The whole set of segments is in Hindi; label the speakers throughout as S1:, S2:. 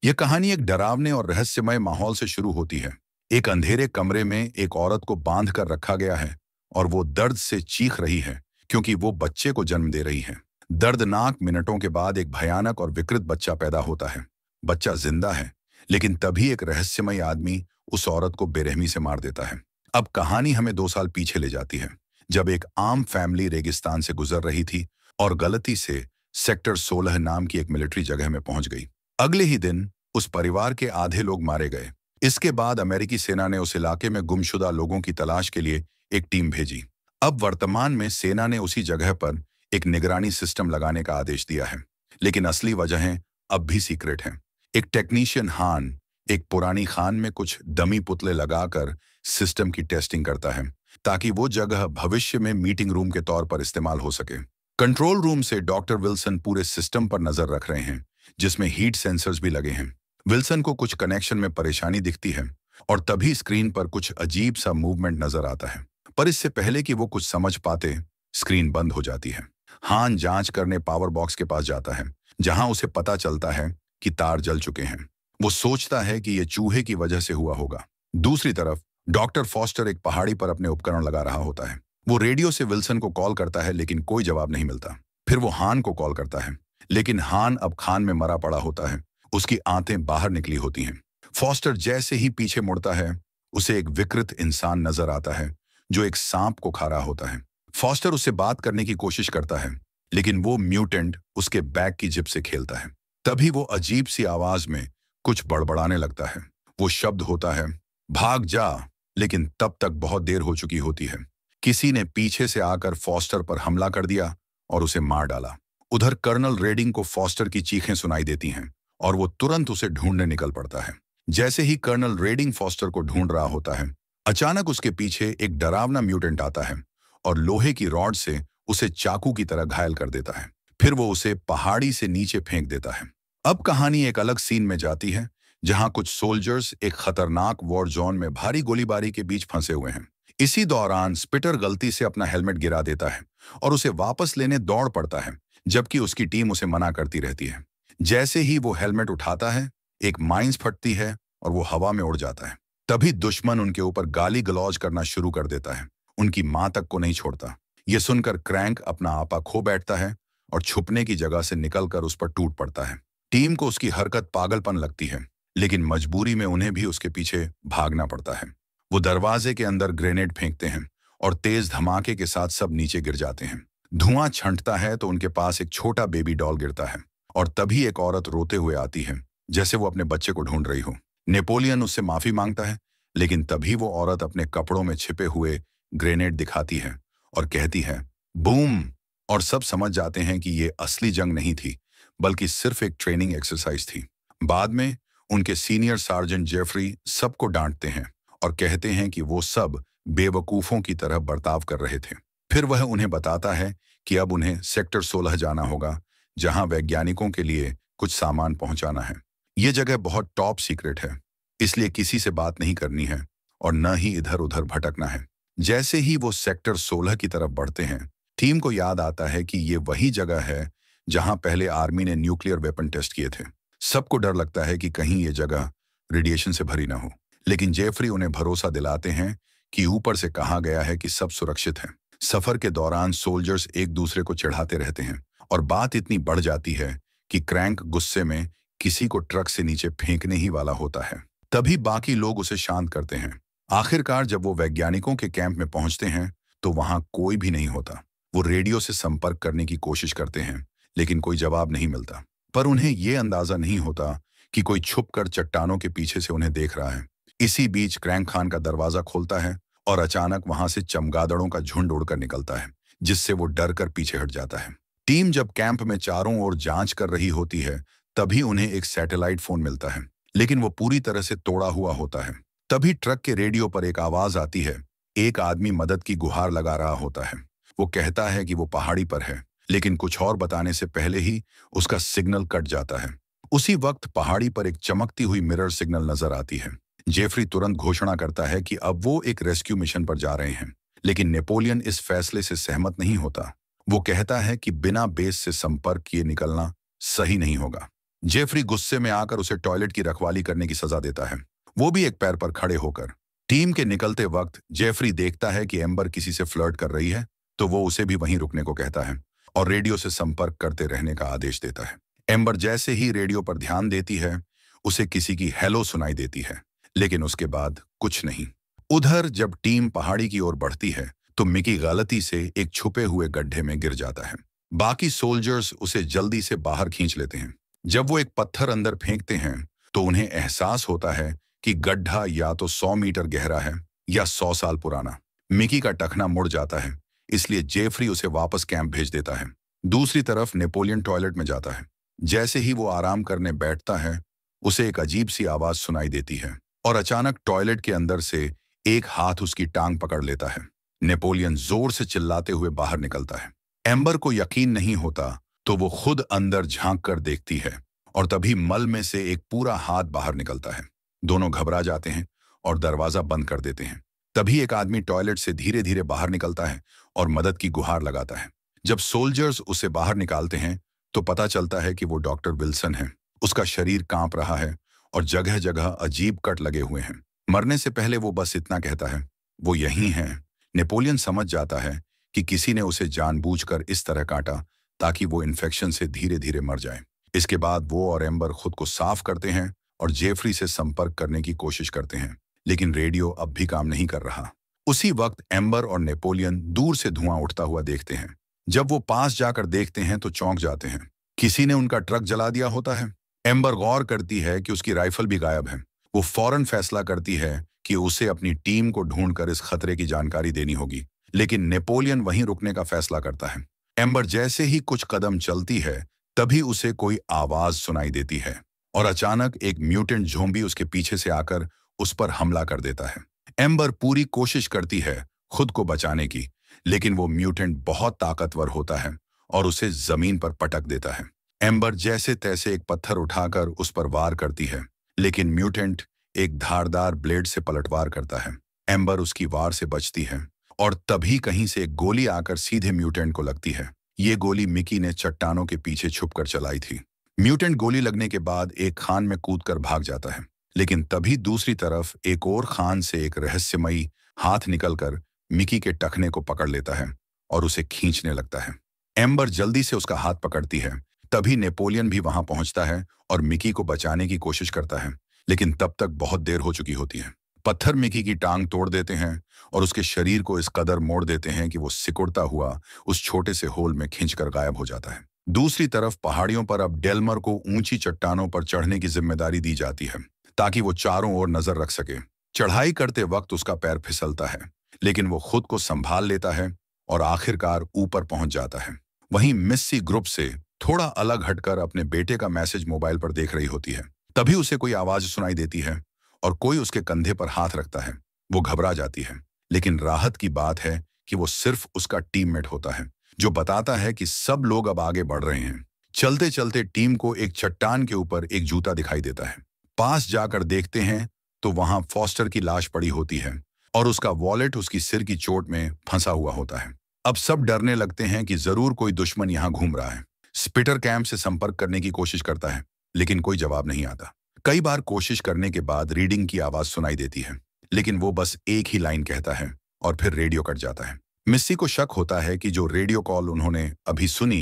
S1: यह कहानी एक डरावने और रहस्यमय माहौल से शुरू होती है। एक अंधेरे कमरे में एक औरत को बांध कर रखा गया है और वो दर्द से चीख रही है क्योंकि वो बच्चे को जन्म दे रही है। दर्दनाक मिनटों के बाद एक भयानक और विकृत बच्चा पैदा होता है। बच्चा जिंदा है, लेकिन तभी एक रहस्यमय आदमी उस औरत को बेरहमी से मार देता है। अब कहानी हमें 2 साल पीछे ले जाती है, जब एक आम फैमिली रेगिस्तान से गुजर रही थी और गलती से सेक्टर 16 नाम की एक मिलिट्री जगह में पहुंच गई। अगले ही दिन उस परिवार के आधे लोग मारे गए। इसके बाद अमेरिकी सेना ने उस इलाके में गुमशुदा लोगों की तलाश के लिए एक टीम भेजी। अब वर्तमान में सेना ने उसी जगह पर एक निगरानी सिस्टम लगाने का आदेश दिया है, लेकिन असली वजहें अब भी सीक्रेट हैं। एक टेक्नीशियन हान एक पुरानी खान में कुछ डमी पुतले लगाकर सिस्टम की टेस्टिंग करता है, ताकि वो जगह भविष्य में मीटिंग रूम के तौर पर इस्तेमाल हो सके। कंट्रोल रूम से डॉक्टर विल्सन पूरे सिस्टम पर नजर रख रहे हैं, जिसमें हीट सेंसर्स भी लगे हैं। विल्सन को कुछ कनेक्शन में परेशानी दिखती है और तभी स्क्रीन पर कुछ अजीब सा मूवमेंट नजर आता है, पर इससे पहले कि वो कुछ समझ पाते, स्क्रीन बंद हो जाती है। हान जांच करने पावर बॉक्स के पास जाता है, जहां उसे पता चलता है कि तार जल चुके हैं। वो सोचता है कि यह चूहे की वजह से हुआ होगा। दूसरी तरफ डॉक्टर फॉस्टर एक पहाड़ी पर अपने उपकरण लगा रहा होता है। वो रेडियो से विल्सन को कॉल करता है, लेकिन कोई जवाब नहीं मिलता। फिर वो हान को कॉल करता है, लेकिन हान अब खान में मरा पड़ा होता है। उसकी आंतें बाहर निकली होती हैं। फॉस्टर जैसे ही पीछे मुड़ता है, उसे एक विकृत इंसान नजर आता है जो एक सांप को खा रहा होता है। फॉस्टर उससे बात करने की कोशिश करता है, लेकिन वो म्यूटेंट उसके बैग की जिप से खेलता है। तभी वो अजीब सी आवाज में कुछ बड़बड़ाने लगता है। वो शब्द होता है, भाग जा, लेकिन तब तक बहुत देर हो चुकी होती है। किसी ने पीछे से आकर फॉस्टर पर हमला कर दिया और उसे मार डाला। उधर कर्नल रेडिंग को फॉस्टर की चीखें सुनाई देती हैं और वो तुरंत उसे ढूंढने निकल पड़ता है। जैसे ही कर्नल रेडिंग फॉस्टर को ढूंढ रहा होता है, अचानक उसके पीछे एक डरावना म्यूटेंट आता है और लोहे की रॉड से उसे चाकू की तरह घायल कर देता है। फिर वो उसे पहाड़ी से नीचे फेंक देता है। अब कहानी एक अलग सीन में जाती है, जहां कुछ सोल्जर्स एक खतरनाक वॉर जोन में भारी गोलीबारी के बीच फंसे हुए हैं। इसी दौरान स्पिटर गलती से अपना हेलमेट गिरा देता है और उसे वापस लेने दौड़ पड़ता है, जबकि उसकी टीम उसे मना करती रहती है। जैसे ही वो हेलमेट उठाता है, एक माइंस फटती है और वो हवा में उड़ जाता है। तभी दुश्मन उनके ऊपर गाली गलौज करना शुरू कर देता है। उनकी मां तक को नहीं छोड़ता। ये सुनकर क्रैंक अपना आपा खो बैठता है और छुपने की जगह से निकलकर उस पर टूट पड़ता है। टीम को उसकी हरकत पागलपन लगती है, लेकिन मजबूरी में उन्हें भी उसके पीछे भागना पड़ता है। वो दरवाजे के अंदर ग्रेनेड फेंकते हैं और तेज धमाके के साथ सब नीचे गिर जाते हैं। धुआं छंटता है तो उनके पास एक छोटा बेबी डॉल गिरता है और तभी एक औरत रोते हुए आती है, जैसे वो अपने बच्चे को ढूंढ रही हो। नेपोलियन उससे माफी मांगता है, लेकिन तभी वो औरत अपने कपड़ों में छिपे हुए ग्रेनेड दिखाती है और कहती है, बूम। और सब समझ जाते हैं कि ये असली जंग नहीं थी, बल्कि सिर्फ एक ट्रेनिंग एक्सरसाइज थी। बाद में उनके सीनियर सार्जेंट जेफरी सबको डांटते हैं और कहते हैं कि वो सब बेवकूफों की तरह बर्ताव कर रहे थे। फिर वह उन्हें बताता है कि अब उन्हें सेक्टर 16 जाना होगा, जहां वैज्ञानिकों के लिए कुछ सामान पहुंचाना है। ये जगह बहुत टॉप सीक्रेट है, इसलिए किसी से बात नहीं करनी है और न ही इधर उधर भटकना है। जैसे ही वो सेक्टर 16 की तरफ बढ़ते हैं, टीम को याद आता है कि ये वही जगह है जहां पहले आर्मी ने न्यूक्लियर वेपन टेस्ट किए थे। सबको डर लगता है कि कहीं ये जगह रेडिएशन से भरी ना हो, लेकिन जेफरी उन्हें भरोसा दिलाते हैं कि ऊपर से कहा गया है कि सब सुरक्षित है। सफर के दौरान सोल्जर्स एक दूसरे को चिढ़ाते रहते हैं और बात इतनी बढ़ जाती है कि क्रैंक गुस्से में किसी को ट्रक से नीचे फेंकने ही वाला होता है। तभी बाकी लोग उसे शांत करते हैं। आखिरकार जब वो वैज्ञानिकों के कैंप में पहुंचते हैं, तो वहां कोई भी नहीं होता। वो रेडियो से संपर्क करने की कोशिश करते हैं, लेकिन कोई जवाब नहीं मिलता। पर उन्हें ये अंदाजा नहीं होता कि कोई छुपकर चट्टानों के पीछे से उन्हें देख रहा है। इसी बीच क्रैंक खान का दरवाजा खोलता है और अचानक वहां से चमगादड़ों का झुंड उड़कर निकलता है, जिससे वो डर कर पीछे हट जाता है। टीम जब कैंप में चारों ओर जांच कर रही होती है, तभी उन्हें एक सैटेलाइट फोन मिलता है, लेकिन वो पूरी तरह से तोड़ा हुआ होता है। तभी ट्रक के रेडियो पर एक आवाज आती है। एक आदमी मदद की गुहार लगा रहा होता है। वो कहता है कि वो पहाड़ी पर है, लेकिन कुछ और बताने से पहले ही उसका सिग्नल कट जाता है। उसी वक्त पहाड़ी पर एक चमकती हुई मिरर सिग्नल नजर आती है। जेफरी तुरंत घोषणा करता है कि अब वो एक रेस्क्यू मिशन पर जा रहे हैं, लेकिन नेपोलियन इस फैसले से सहमत नहीं होता। वो कहता है कि बिना बेस से संपर्क किए निकलना सही नहीं होगा। जेफरी गुस्से में आकर उसे टॉयलेट की रखवाली करने की सजा देता है, वो भी एक पैर पर खड़े होकर। टीम के निकलते वक्त जेफरी देखता है कि एम्बर किसी से फ्लर्ट कर रही है, तो वो उसे भी वहीं रुकने को कहता है और रेडियो से संपर्क करते रहने का आदेश देता है। एम्बर जैसे ही रेडियो पर ध्यान देती है, उसे किसी की हेलो सुनाई देती है, लेकिन उसके बाद कुछ नहीं। उधर जब टीम पहाड़ी की ओर बढ़ती है, तो मिकी गलती से एक छुपे हुए गड्ढे में गिर जाता है। बाकी सोल्जर्स उसे जल्दी से बाहर खींच लेते हैं। जब वो एक पत्थर अंदर फेंकते हैं, तो उन्हें एहसास होता है कि गड्ढा या तो 100 मीटर गहरा है या 100 साल पुराना। मिकी का टखना मुड़ जाता है, इसलिए जेफरी उसे वापस कैंप भेज देता है। दूसरी तरफ नेपोलियन टॉयलेट में जाता है। जैसे ही वो आराम करने बैठता है, उसे एक अजीब सी आवाज सुनाई देती है और अचानक टॉयलेट के अंदर से एक हाथ उसकी टांग पकड़ लेता है। नेपोलियन जोर से चिल्लाते हुए बाहर निकलता है। एम्बर को यकीन नहीं होता, तो वो खुद अंदर झांक कर देखती है और तभी मल में से एक पूरा हाथ बाहर निकलता है। दोनों घबरा जाते हैं और दरवाजा बंद कर देते हैं। तभी एक आदमी टॉयलेट से धीरे धीरे बाहर निकलता है और मदद की गुहार लगाता है। जब सोल्जर्स उसे बाहर निकालते हैं, तो पता चलता है कि वो डॉक्टर विल्सन है। उसका शरीर कांप रहा है और जगह जगह अजीब कट लगे हुए हैं। मरने से पहले वो बस इतना कहता है, वो यही है। नेपोलियन समझ जाता है कि किसी ने उसे जानबूझकर इस तरह काटा ताकि वो इन्फेक्शन से धीरे धीरे मर जाए। इसके बाद वो और एम्बर खुद को साफ करते हैं और जेफरी से संपर्क करने की कोशिश करते हैं, लेकिन रेडियो अब भी काम नहीं कर रहा। उसी वक्त एम्बर और नेपोलियन दूर से धुआं उठता हुआ देखते हैं। जब वो पास जाकर देखते हैं तो चौंक जाते हैं। किसी ने उनका ट्रक जला दिया होता है। एम्बर गौर करती है कि उसकी राइफल भी गायब है। वो फौरन फैसला करती है कि उसे अपनी टीम को ढूंढकर इस खतरे की जानकारी देनी होगी, लेकिन नेपोलियन वहीं रुकने का फैसला करता है। एम्बर जैसे ही कुछ कदम चलती है, तभी उसे कोई आवाज सुनाई देती है और अचानक एक म्यूटेंट ज़ोंबी उसके पीछे से आकर उस पर हमला कर देता है। एम्बर पूरी कोशिश करती है खुद को बचाने की, लेकिन वो म्यूटेंट बहुत ताकतवर होता है और उसे जमीन पर पटक देता है। एम्बर जैसे तैसे एक पत्थर उठाकर उस पर वार करती है, लेकिन म्यूटेंट एक धारदार ब्लेड से पलटवार करता है। एम्बर उसकी वार से बचती है और तभी कहीं से एक गोली आकर सीधे म्यूटेंट को लगती है। ये गोली मिकी ने चट्टानों के पीछे छुपकर चलाई थी। म्यूटेंट गोली लगने के बाद एक खान में कूदकर भाग जाता है, लेकिन तभी दूसरी तरफ एक और खान से एक रहस्यमयी हाथ निकलकर मिकी के टखने को पकड़ लेता है और उसे खींचने लगता है। एम्बर जल्दी से उसका हाथ पकड़ती है। तभी नेपोलियन भी वहां पहुंचता है और मिकी को बचाने की कोशिश करता है, लेकिन तब तक बहुत देर हो चुकी होती है। पत्थर मिकी की टांग तोड़ देते हैं और उसके शरीर को इस कदर मोड़ देते हैं कि वो सिकुड़ता हुआ उस छोटे से होल में खिंचकर गायब हो जाता है। दूसरी तरफ पहाड़ियों पर अब डेल्मर को ऊंची चट्टानों पर चढ़ने की जिम्मेदारी दी जाती है, ताकि वो चारों ओर नजर रख सके। चढ़ाई करते वक्त उसका पैर फिसलता है, लेकिन वो खुद को संभाल लेता है और आखिरकार ऊपर पहुंच जाता है। वहीं मिस्सी ग्रुप से थोड़ा अलग हटकर अपने बेटे का मैसेज मोबाइल पर देख रही होती है। तभी उसे कोई आवाज सुनाई देती है और कोई उसके कंधे पर हाथ रखता है। वो घबरा जाती है, लेकिन राहत की बात है कि वो सिर्फ उसका टीममेट होता है, जो बताता है कि सब लोग अब आगे बढ़ रहे हैं। चलते चलते टीम को एक चट्टान के ऊपर एक जूता दिखाई देता है। पास जाकर देखते हैं तो वहां फॉस्टर की लाश पड़ी होती है और उसका वॉलेट उसकी सिर की चोट में फंसा हुआ होता है। अब सब डरने लगते हैं कि जरूर कोई दुश्मन यहाँ घूम रहा है। स्पिटर कैंप से संपर्क करने की कोशिश करता है, लेकिन कोई जवाब नहीं आता। कई बार कोशिश करने के बाद रीडिंग की आवाज सुनाई देती है, लेकिन वो बस एक ही लाइन कहता है और फिर रेडियो कट जाता है। मिस्सी को शक होता है कि जो रेडियो कॉल उन्होंने अभी सुनी,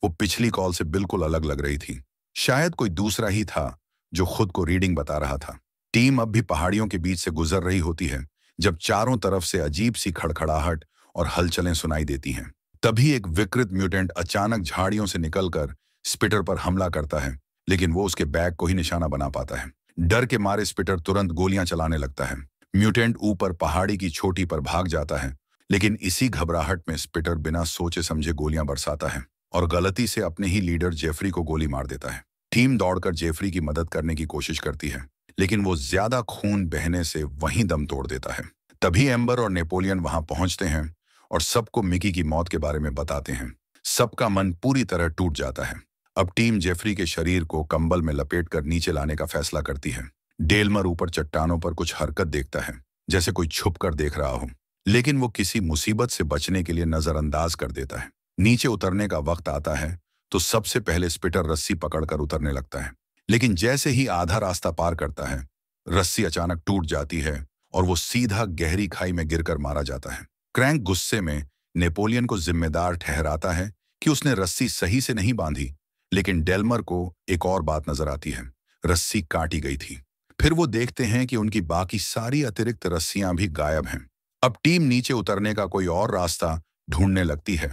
S1: वो पिछली कॉल से बिल्कुल अलग लग रही थी। शायद कोई दूसरा ही था जो खुद को रीडिंग बता रहा था। टीम अब भी पहाड़ियों के बीच से गुजर रही होती है, जब चारों तरफ से अजीब सी खड़खड़ाहट और हलचलें सुनाई देती हैं। तभी एक विकृत म्यूटेंट अचानक झाड़ियों से निकलकर स्पिटर पर हमला करता है, लेकिन वो उसके बैग को ही निशाना बना पाता है। डर के मारे स्पिटर तुरंत गोलियां चलाने लगता है। म्यूटेंट ऊपर पहाड़ी की चोटी पर भाग जाता है, लेकिन इसी घबराहट में स्पिटर बिना सोचे समझे गोलियां बरसाता है और गलती से अपने ही लीडर जेफरी को गोली मार देता है। टीम दौड़कर जेफरी की मदद करने की कोशिश करती है, लेकिन वो ज्यादा खून बहने से वहीं दम तोड़ देता है। तभी एम्बर और नेपोलियन वहां पहुंचते हैं और सबको मिकी की मौत के बारे में बताते हैं। सबका मन पूरी तरह टूट जाता है। अब टीम जेफरी के शरीर को कंबल में लपेटकर नीचे लाने का फैसला करती है। डेल्मर ऊपर चट्टानों पर कुछ हरकत देखता है, जैसे कोई छुप कर देख रहा हो, लेकिन वो किसी मुसीबत से बचने के लिए नजरअंदाज कर देता है। नीचे उतरने का वक्त आता है तो सबसे पहले स्पिटर रस्सी पकड़कर उतरने लगता है, लेकिन जैसे ही आधा रास्ता पार करता है, रस्सी अचानक टूट जाती है और वो सीधा गहरी खाई में गिरकर मारा जाता है। क्रैंक गुस्से में नेपोलियन को जिम्मेदार ठहराता है कि उसने रस्सी सही से नहीं बांधी, लेकिन डेल्मर को एक और बात नजर आती है, रस्सी काटी गई थी। फिर वो देखते हैं कि उनकी बाकी सारी अतिरिक्त रस्सियां भी गायब हैं। अब टीम नीचे उतरने का कोई और रास्ता ढूंढने लगती है,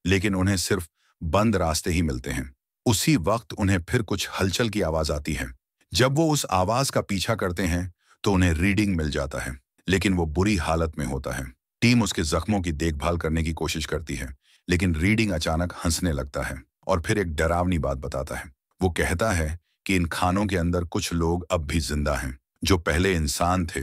S1: लेकिन उन्हें सिर्फ बंद रास्ते ही मिलते हैं। उसी वक्त उन्हें फिर कुछ हलचल की आवाज आती है। जब वो उस आवाज का पीछा करते हैं तो उन्हें रीडिंग मिल जाता है, लेकिन वो बुरी हालत में होता है। टीम उसके जख्मों की देखभाल करने की कोशिश करती है, लेकिन रीडिंग अचानक हंसने लगता है और फिर एक डरावनी बात बताता है। वो कहता है कि इन खानों के अंदर कुछ लोग अब भी जिंदा हैं, जो पहले इंसान थे,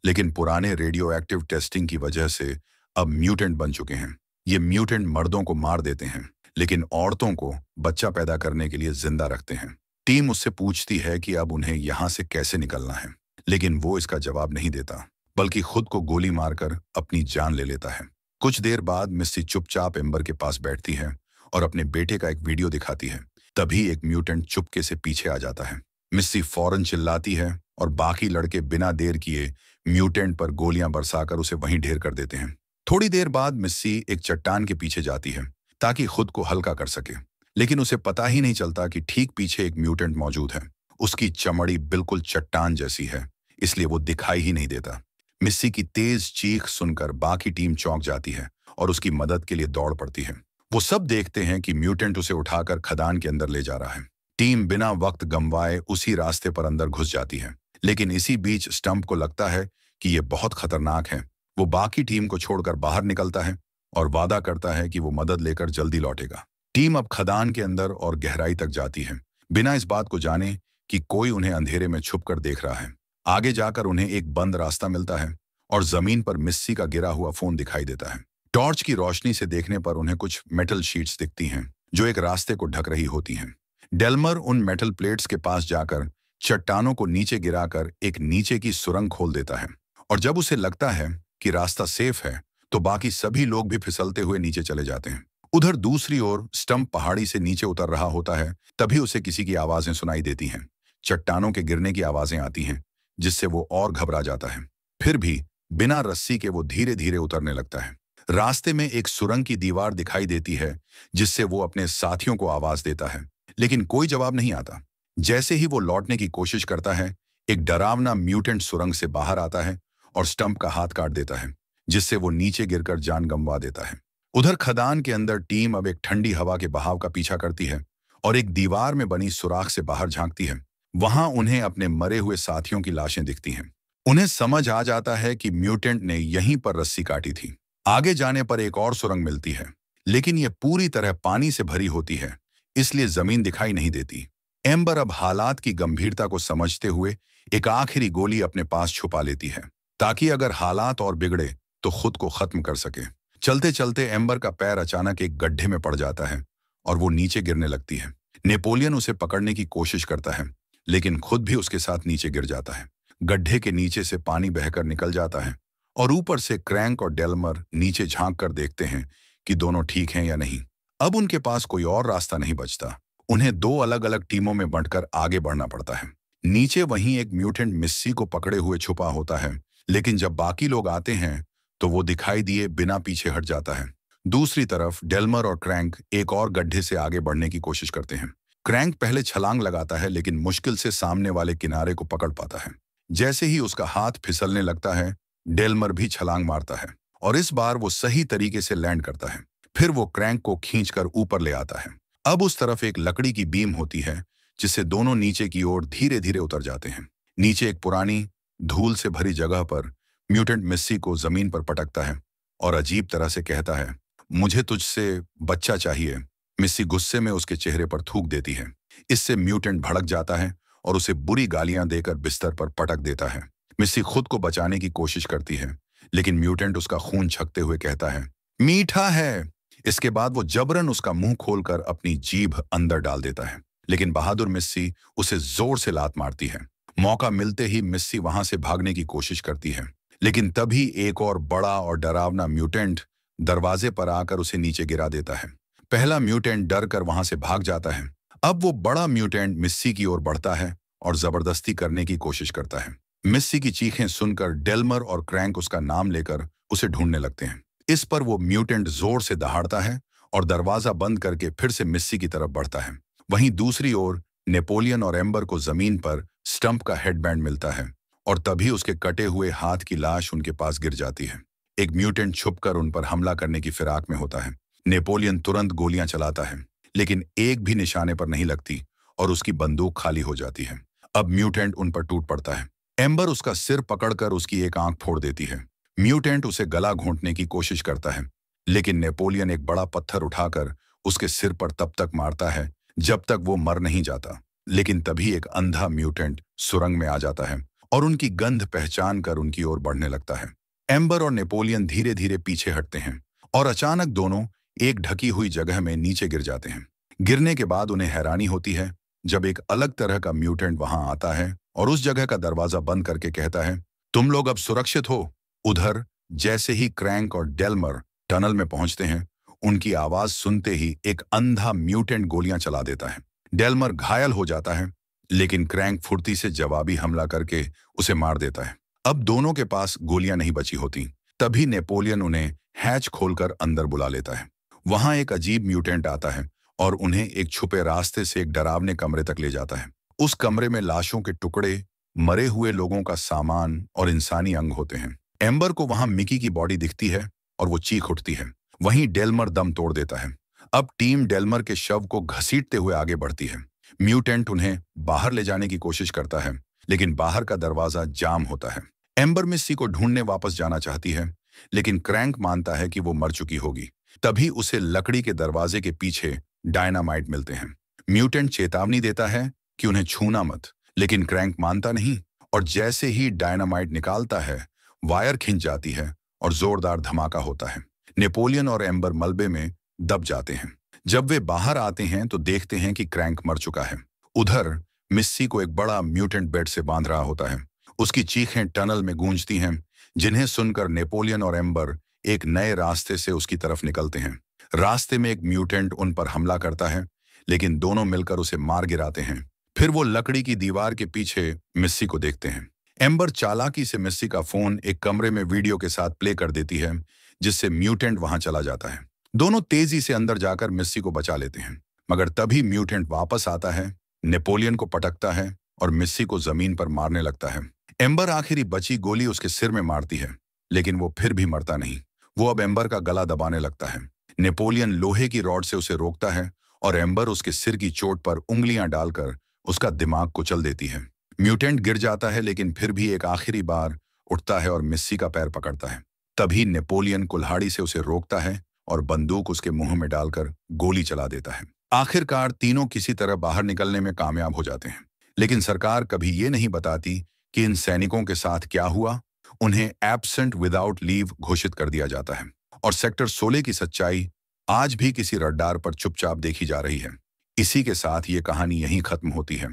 S1: लेकिन पुराने रेडियो एक्टिव टेस्टिंग की वजह से अब म्यूटेंट बन चुके हैं। ये म्यूटेंट मर्दों को मार देते हैं, लेकिन औरतों को बच्चा पैदा करने के लिए जिंदा रखते हैं। टीम उससे पूछती है कि अब उन्हें यहाँ से कैसे निकलना है, लेकिन वो इसका जवाब नहीं देता, बल्कि खुद को गोली मारकर अपनी जान ले लेता है। कुछ देर बाद मिस्सी चुपचाप एम्बर के पास बैठती है और अपने बेटे का एक वीडियो दिखाती है। तभी एक म्यूटेंट चुपके से पीछे आ जाता है। मिस्सी फौरन चिल्लाती है और बाकी लड़के बिना देर किए म्यूटेंट पर गोलियां बरसाकर उसे वहीं ढेर कर देते हैं। थोड़ी देर बाद मिस्सी एक चट्टान के पीछे जाती है ताकि खुद को हल्का कर सके, लेकिन उसे पता ही नहीं चलता कि ठीक पीछे एक म्यूटेंट मौजूद है। उसकी चमड़ी बिल्कुल चट्टान जैसी है, इसलिए वो दिखाई ही नहीं देता। मिस्सी की तेज चीख सुनकर बाकी टीम चौंक जाती है और उसकी मदद के लिए दौड़ पड़ती है। वो सब देखते हैं कि म्यूटेंट उसे उठाकर खदान के अंदर ले जा रहा है। टीम बिना वक्त गंवाए उसी रास्ते पर अंदर घुस जाती है, लेकिन इसी बीच स्टंप को लगता है कि ये बहुत खतरनाक है। वो बाकी टीम को छोड़कर बाहर निकलता है और वादा करता है कि वो मदद लेकर जल्दी लौटेगा। टीम अब खदान के अंदर और गहराई तक जाती है, बिना इस बात को जाने कि कोई उन्हें अंधेरे में छुपकर देख रहा है। आगे जाकर उन्हें एक बंद रास्ता मिलता है और जमीन पर मिस्सी का गिरा हुआ फोन दिखाई देता है। टॉर्च की रोशनी से देखने पर उन्हें कुछ मेटल शीट्स दिखती हैं, जो एक रास्ते को ढक रही होती हैं। डेल्मर उन मेटल प्लेट्स के पास जाकर चट्टानों को नीचे गिराकर एक नीचे की सुरंग खोल देता है, और जब उसे लगता है कि रास्ता सेफ है, तो बाकी सभी लोग भी फिसलते हुए नीचे चले जाते हैं। उधर दूसरी ओर स्टंप पहाड़ी से नीचे उतर रहा होता है। तभी उसे किसी की आवाजें सुनाई देती हैं। चट्टानों के गिरने की आवाजें आती हैं, जिससे वो और घबरा जाता है। फिर भी बिना रस्सी के वो धीरे धीरे उतरने लगता है। रास्ते में एक सुरंग की दीवार दिखाई देती है, जिससे वो अपने साथियों को आवाज देता है, लेकिन कोई जवाब नहीं आता। जैसे ही वो लौटने की कोशिश करता है, एक डरावना म्यूटेंट सुरंग से बाहर आता है और स्टंप का हाथ काट देता है, जिससे वो नीचे गिरकर जान गंवा देता है। उधर खदान के अंदर टीम अब एक ठंडी हवा के बहाव का पीछा करती है और एक दीवार में बनी सुराख से बाहर झांकती है। वहां उन्हें अपने मरे हुए साथियों की लाशें दिखती हैं। उन्हें समझ आ जाता है कि म्यूटेंट ने यहीं पर रस्सी काटी थी। आगे जाने पर एक और सुरंग मिलती है, लेकिन यह पूरी तरह पानी से भरी होती है, इसलिए जमीन दिखाई नहीं देती। एम्बर अब हालात की गंभीरता को समझते हुए एक आखिरी गोली अपने पास छुपा लेती है, ताकि अगर हालात और बिगड़े तो खुद को खत्म कर सके। चलते चलते एम्बर का पैर अचानक एक गड्ढे में पड़ जाता है और वो नीचे गिरने लगती है। नेपोलियन उसे पकड़ने की कोशिश करता है, लेकिन खुद भी उसके साथ नीचे गिर जाता है। गड्ढे के नीचे से पानी बहकर निकल जाता है और ऊपर से क्रैंक और डेल्मर नीचे झांक कर देखते हैं कि दोनों ठीक हैं या नहीं। अब उनके पास कोई और रास्ता नहीं बचता। उन्हें दो अलग अलग टीमों में बंटकर आगे बढ़ना पड़ता है। नीचे वहीं एक म्यूटेंट मिस्सी को पकड़े हुए छुपा होता है, लेकिन जब बाकी लोग आते हैं तो वो दिखाई दिए बिना पीछे हट जाता है। दूसरी तरफ डेल्मर और क्रैंक एक और गड्ढे से आगे बढ़ने की कोशिश करते हैं। क्रैंक पहले छलांग लगाता है, लेकिन मुश्किल से सामने वाले किनारे को पकड़ पाता है। जैसे ही उसका हाथ फिसलने लगता है, डेल्मर भी छलांग मारता है और इस बार वो सही तरीके से लैंड करता है। फिर वो क्रैंक को खींचकर ऊपर ले आता है। अब उस तरफ एक लकड़ी की बीम होती है, जिससे दोनों नीचे की ओर धीरे धीरे उतर जाते हैं। नीचे एक पुरानी धूल से भरी जगह पर म्यूटेंट मिस्सी को जमीन पर पटकता है और अजीब तरह से कहता है, मुझे तुझसे बच्चा चाहिए। मिस्सी गुस्से में उसके चेहरे पर थूक देती है। इससे म्यूटेंट भड़क जाता है और उसे बुरी गालियां देकर बिस्तर पर पटक देता है। मिस्सी खुद को बचाने की कोशिश करती है, लेकिन म्यूटेंट उसका खून छकते हुए कहता है, मीठा है। इसके बाद वो जबरन उसका मुंह खोलकर अपनी जीभ अंदर डाल देता है, लेकिन बहादुर मिस्सी उसे जोर से लात मारती है। मौका मिलते ही मिस्सी वहां से भागने की कोशिश करती है, लेकिन तभी एक और बड़ा और डरावना म्यूटेंट दरवाजे पर आकर उसे नीचे गिरा देता है। पहला म्यूटेंट डर कर वहां से भाग जाता है। अब वो बड़ा म्यूटेंट मिस्सी की ओर बढ़ता है और जबरदस्ती करने की कोशिश करता है। मिस्सी की चीखें सुनकर डेल्मर और क्रैंक उसका नाम लेकर उसे ढूंढने लगते हैं। इस पर वो म्यूटेंट जोर से दहाड़ता है और दरवाजा बंद करके फिर से मिस्सी की तरफ बढ़ता है। वहीं दूसरी ओर नेपोलियन और एम्बर को जमीन पर स्टंप का हेडबैंड मिलता है और तभी उसके कटे हुए हाथ की लाश उनके पास गिर जाती है। एक म्यूटेंट छुपकर उन पर हमला करने की फिराक में होता है। नेपोलियन तुरंत गोलियां चलाता है, लेकिन एक भी निशाने पर नहीं लगती और उसकी बंदूक खाली हो जाती है। अब म्यूटेंट उन पर टूट पड़ता है। एम्बर उसका सिर पकड़कर उसकी एक आंख फोड़ देती है। म्यूटेंट उसे गला घोंटने की कोशिश करता है, लेकिन नेपोलियन एक बड़ा पत्थर उठाकर उसके सिर पर तब तक मारता है जब तक वो मर नहीं जाता। लेकिन तभी एक अंधा म्यूटेंट सुरंग में आ जाता है और उनकी गंध पहचान कर उनकी ओर बढ़ने लगता है। एम्बर और नेपोलियन धीरे धीरे पीछे हटते हैं और अचानक दोनों एक ढकी हुई जगह में नीचे गिर जाते हैं। गिरने के बाद उन्हें हैरानी होती है जब एक अलग तरह का म्यूटेंट वहां आता है और उस जगह का दरवाजा बंद करके कहता है, तुम लोग अब सुरक्षित हो। उधर जैसे ही क्रैंक और डेल्मर टनल में पहुंचते हैं, उनकी आवाज सुनते ही एक अंधा म्यूटेंट गोलियां चला देता है। डेल्मर घायल हो जाता है, लेकिन क्रैंक फुर्ती से जवाबी हमला करके उसे मार देता है। अब दोनों के पास गोलियां नहीं बची होती। तभी नेपोलियन उन्हें हैच खोलकर अंदर बुला लेता है। वहां एक अजीब म्यूटेंट आता है और उन्हें एक छुपे रास्ते से एक डरावने कमरे तक ले जाता है। उस कमरे में लाशों के टुकड़े, मरे हुए लोगों का सामान और इंसानी अंग होते हैं। एम्बर को वहां मिकी की बॉडी दिखती है और वो चीख उठती है। वहीं डेल्मर दम तोड़ देता है। अब टीम डेल्मर के शव को घसीटते हुए आगे बढ़ती है। म्यूटेंट उन्हें बाहर ले जाने की कोशिश करता है, लेकिन बाहर का दरवाजा जाम होता है। एम्बर मिस्सी को ढूंढने वापस जाना चाहती है, लेकिन क्रैंक मानता है कि वो मर चुकी होगी। तभी उसे लकड़ी के दरवाजे के पीछे डायनामाइट मिलते हैं। म्यूटेंट चेतावनी देता है कि उन्हें छूना मत, लेकिन क्रैंक मानता नहीं और जैसे ही डायनामाइट निकालता है, वायर खिंच जाती है और जोरदार धमाका होता है। नेपोलियन और एम्बर मलबे में दब जाते हैं। जब वे बाहर आते हैं तो देखते हैं कि क्रैंक मर चुका है। उधर मिस्सी को एक बड़ा म्यूटेंट बेड से बांध रहा होता है। उसकी चीखें टनल में गूंजती हैं, जिन्हें सुनकर नेपोलियन और एम्बर एक नए रास्ते से उसकी तरफ निकलते हैं। रास्ते में एक म्यूटेंट उन पर हमला करता है, लेकिन दोनों मिलकर उसे मार गिराते हैं। फिर वो लकड़ी की दीवार के पीछे मिस्सी को देखते हैं। एम्बर चालाकी से मिस्सी का फोन एक कमरे में वीडियो के साथ प्ले कर देती है, जिससे म्यूटेंट वहां चला जाता है। दोनों तेजी से अंदर जाकर मिस्सी को बचा लेते हैं, मगर तभी म्यूटेंट वापस आता है, नेपोलियन को पटकता है और मिस्सी को जमीन पर मारने लगता है। एम्बर आखिरी बची गोली उसके सिर में मारती है, लेकिन वो फिर भी मरता नहीं। वो अब एम्बर का गला दबाने लगता है। नेपोलियन लोहे की रॉड से उसे रोकता है और एम्बर उसके सिर की चोट पर उंगलियां डालकर उसका दिमाग कुचल देती है। म्यूटेंट गिर जाता है, लेकिन फिर भी एक आखिरी बार उठता है और मिस्सी का पैर पकड़ता है। तभी नेपोलियन कुल्हाड़ी से उसे रोकता है और बंदूक उसके मुंह में डालकर गोली चला देता है। आखिरकार तीनों किसी तरह बाहर निकलने में कामयाब हो जाते हैं, लेकिन सरकार कभी ये नहीं बताती कि इन सैनिकों के साथ क्या हुआ। उन्हें एब्सेंट विदाउट लीव घोषित कर दिया जाता है और सेक्टर 16 की सच्चाई आज भी किसी रडार पर चुपचाप देखी जा रही है। इसी के साथ ये कहानी यहीं खत्म होती है।